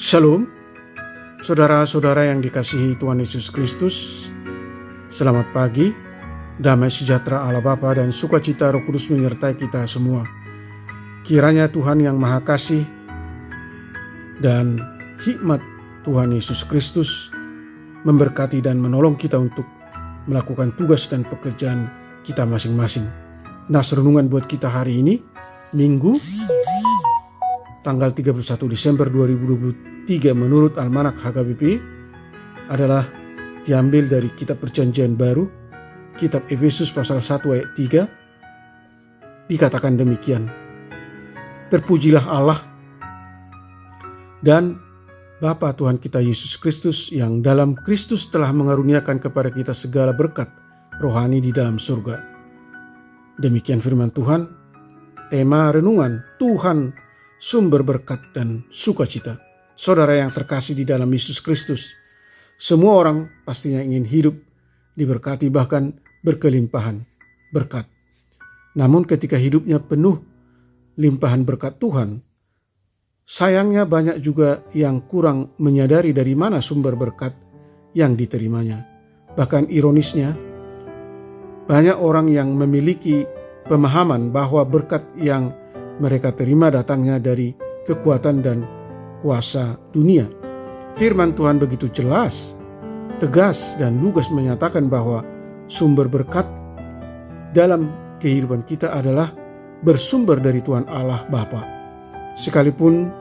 Shalom, saudara-saudara yang dikasihi Tuhan Yesus Kristus. Selamat pagi, damai sejahtera Allah Bapa dan sukacita Roh Kudus menyertai kita semua. Kiranya Tuhan yang Maha Kasih dan hikmat Tuhan Yesus Kristus memberkati dan menolong kita untuk melakukan tugas dan pekerjaan kita masing-masing. Nas renungan buat kita hari ini, Minggu, tanggal 31 Desember 2023 menurut Almanak HKBP adalah diambil dari kitab Perjanjian Baru, kitab Efesus pasal 1 ayat 3, dikatakan demikian. Terpujilah Allah dan Bapa Tuhan kita Yesus Kristus yang dalam Kristus telah mengaruniakan kepada kita segala berkat rohani di dalam surga. Demikian firman Tuhan. Tema renungan, Tuhan sumber berkat dan sukacita. Saudara yang terkasih di dalam Yesus Kristus, semua orang pastinya ingin hidup diberkati bahkan berkelimpahan berkat. Namun ketika hidupnya penuh limpahan berkat Tuhan, sayangnya banyak juga yang kurang menyadari dari mana sumber berkat yang diterimanya. Bahkan ironisnya, banyak orang yang memiliki pemahaman bahwa berkat yang mereka terima datangnya dari kekuatan dan kuasa dunia. Firman Tuhan begitu jelas, tegas dan lugas menyatakan bahwa sumber berkat dalam kehidupan kita adalah bersumber dari Tuhan Allah Bapa. Sekalipun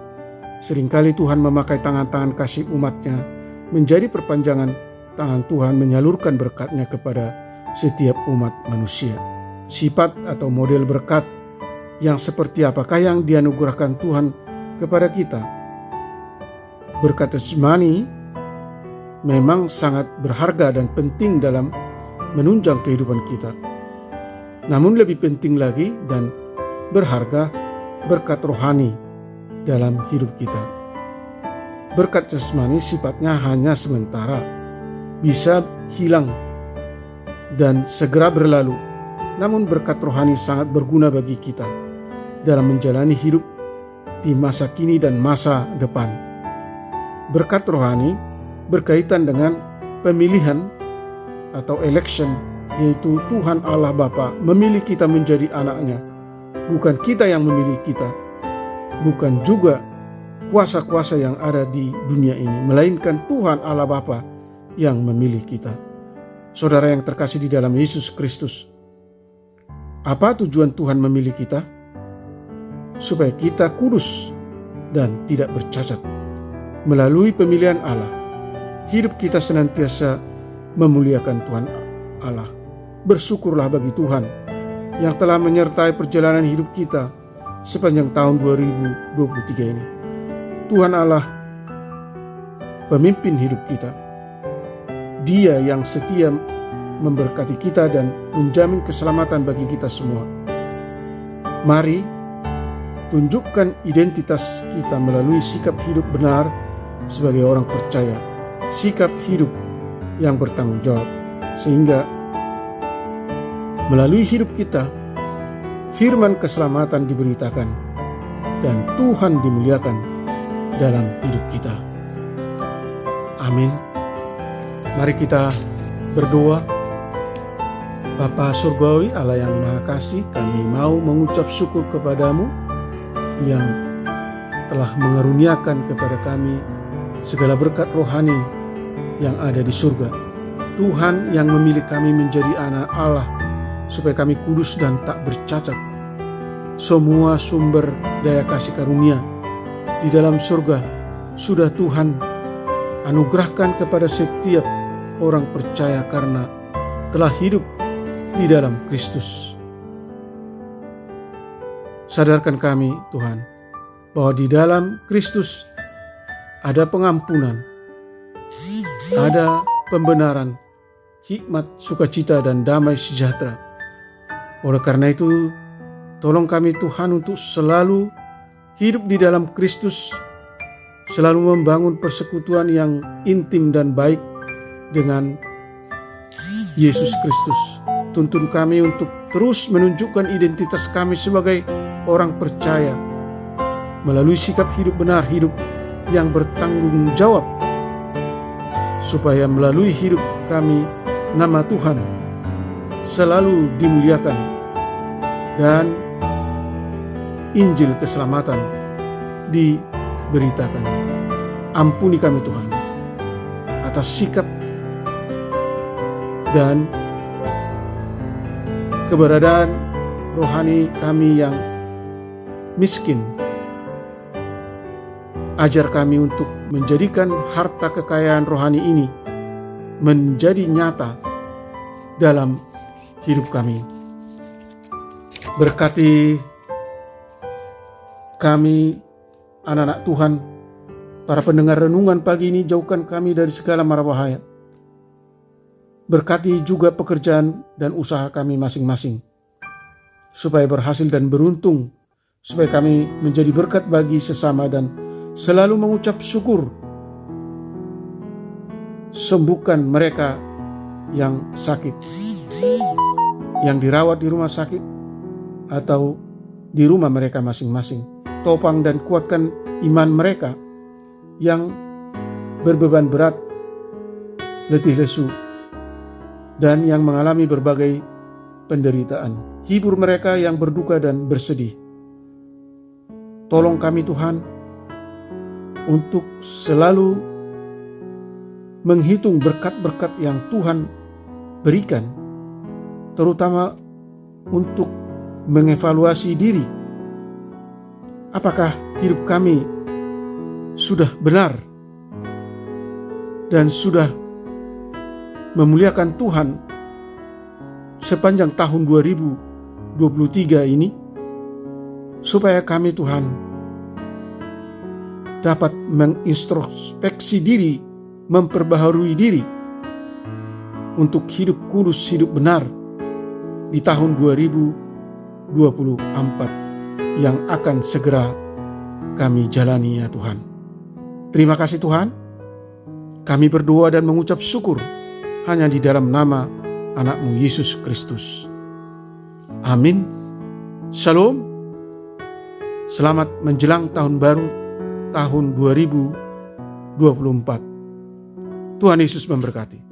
seringkali Tuhan memakai tangan-tangan kasih umatnya menjadi perpanjangan tangan Tuhan menyalurkan berkatnya kepada setiap umat manusia. Sifat atau model berkat yang seperti apakah yang dianugerahkan Tuhan kepada kita? Berkat jasmani memang sangat berharga dan penting dalam menunjang kehidupan kita. Namun lebih penting lagi dan berharga berkat rohani dalam hidup kita. Berkat jasmani sifatnya hanya sementara, bisa hilang dan segera berlalu. Namun berkat rohani sangat berguna bagi kita dalam menjalani hidup di masa kini dan masa depan. Berkat rohani berkaitan dengan pemilihan atau election, yaitu Tuhan Allah Bapa memilih kita menjadi anaknya. Bukan kita yang memilih kita, bukan juga kuasa-kuasa yang ada di dunia ini, melainkan Tuhan Allah Bapa yang memilih kita. Saudara yang terkasih di dalam Yesus Kristus, apa tujuan Tuhan memilih kita? Supaya kita kudus dan tidak bercacat. Melalui pemilihan Allah, hidup kita senantiasa memuliakan Tuhan Allah. Bersyukurlah bagi Tuhan yang telah menyertai perjalanan hidup kita sepanjang tahun 2023 ini. Tuhan Allah, pemimpin hidup kita. Dia yang setia memberkati kita dan menjamin keselamatan bagi kita semua. Mari tunjukkan identitas kita melalui sikap hidup benar sebagai orang percaya, sikap hidup yang bertanggung jawab, sehingga melalui hidup kita firman keselamatan diberitakan dan Tuhan dimuliakan dalam hidup kita. Amin. Mari kita berdoa. Bapa Surgawi, Allah yang Maha Kasih, kami mau mengucap syukur kepadamu yang telah mengaruniakan kepada kami segala berkat rohani yang ada di surga. Tuhan yang memilih kami menjadi anak Allah supaya kami kudus dan tak bercacat. Semua sumber daya kasih karunia di dalam surga sudah Tuhan anugerahkan kepada setiap orang percaya karena telah hidup di dalam Kristus. Sadarkan kami, Tuhan, bahwa di dalam Kristus ada pengampunan, ada pembenaran, hikmat, sukacita, dan damai sejahtera. Oleh karena itu, tolong kami Tuhan untuk selalu hidup di dalam Kristus, selalu membangun persekutuan yang intim dan baik dengan Yesus Kristus. Tuntun kami untuk terus menunjukkan identitas kami sebagai orang percaya melalui sikap hidup benar, hidup yang bertanggung jawab, supaya melalui hidup kami nama Tuhan selalu dimuliakan dan Injil keselamatan diberitakan. Ampuni kami Tuhan atas sikap dan keberadaan rohani kami yang miskin. Ajar kami untuk menjadikan harta kekayaan rohani ini menjadi nyata dalam hidup kami. Berkati kami, anak-anak Tuhan, para pendengar renungan pagi ini, jauhkan kami dari segala mara bahaya. Berkati juga pekerjaan dan usaha kami masing-masing, supaya berhasil dan beruntung, supaya kami menjadi berkat bagi sesama dan selalu mengucap syukur. Sembuhkan mereka yang sakit, yang dirawat di rumah sakit atau di rumah mereka masing-masing. Topang dan kuatkan iman mereka yang berbeban berat, letih lesu, dan yang mengalami berbagai penderitaan. Hibur mereka yang berduka dan bersedih. Tolong kami Tuhan untuk selalu menghitung berkat-berkat yang Tuhan berikan, terutama untuk mengevaluasi diri. Apakah hidup kami sudah benar dan sudah memuliakan Tuhan sepanjang tahun 2023 ini, supaya kami Tuhan dapat mengintrospeksi diri, memperbaharui diri untuk hidup kudus, hidup benar di tahun 2024 yang akan segera kami jalani ya Tuhan. Terima kasih Tuhan. Kami berdoa dan mengucap syukur hanya di dalam nama anak-Mu Yesus Kristus. Amin. Shalom. Selamat menjelang tahun baru, tahun 2024. Tuhan Yesus memberkati.